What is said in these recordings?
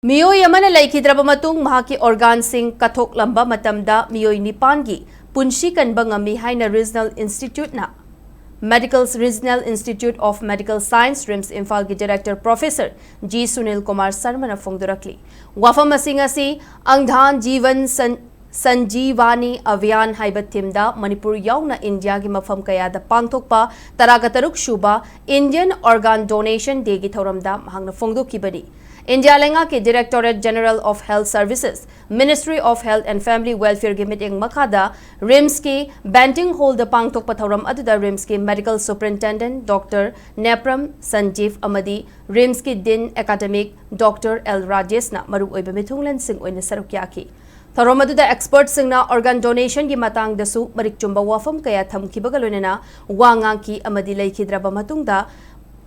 Meeoi Amana Leikhidraba Matung Mahak organ sing Kathoklamba Matamda Meeoi Nipangi Punsi Kanba Ngammi haina Regional Institute na Medical's Regional Institute of Medical Science RIMS Imphal ki Director Professor G. Sunil Kumar Sarmana Fongdurakli. Wafam asing Angdhan Jeevan Sanjeevani Abhiyan haiba thimda Manipur yauna India ki mafam kayada pangthokpa Taragataruk Shuba Indian Organ Donation Day ki thoramda mahangna fongdokibani. India Lenga ke Directorate General of Health Services, Ministry of Health and Family Welfare ki meeting makada RIMS ki Banting Hall the Pangtok Pathoram aduda RIMS ki Medical Superintendent Dr. Nepram Sanjeev Amadi RIMS ki Din Academic Dr. L. Rajesh na maru oiba mithunglan sing oina sarukyaki. Thorom aduda expert singna organ donation ki matang dasu marik chumba wafam kaya thamkibagalonena wangang ki amadi Leikhidraba matungda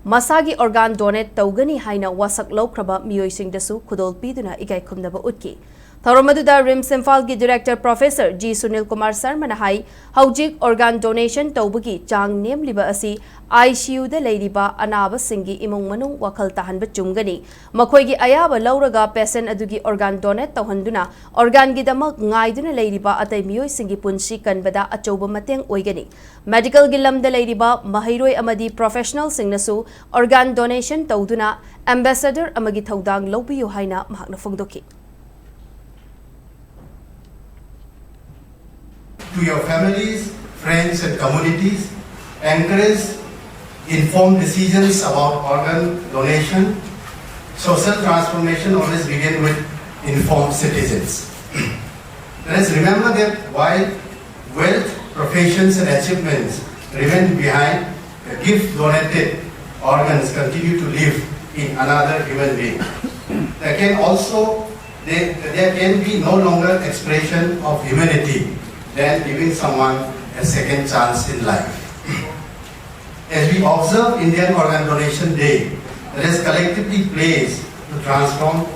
Masagi organ donate taugani haina wasak laukraba Meeoi singdasu khudol piduna igai khumnaba utki. Thoromaduda RIMS Imphal ki Director Professor G. Sunil Kumar Sarmana hai haujik organ donation taubagi chang nemliba asi ICU da leiriba anaba singi imung manung wakal tahanba chumgani. Makhoi gi ayaba lauraga patient adugi organ donate tauhanduna organ gi damak ngaiduna leiriba atai Meeoi singi punsi kanbada achauba mateng oigani. Medical gi lamda leiriba mahairoi amadi professional singnasu organ donation tauduna ambassador amagi thaudang lobiyo haina mahakna fongdoki. To your families, friends and communities, encourage informed decisions about organ donation. Social transformation always begins with informed citizens. Let us remember that while wealth, professions and achievements remain behind, the gift donated organs continue to live in another human being. There can be no longer expression of humanity than giving someone a second chance in life. As we observe Indian Organ Donation Day, let us collectively place to transform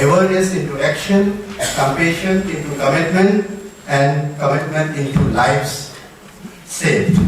awareness into action, compassion into commitment, and commitment into lives saved.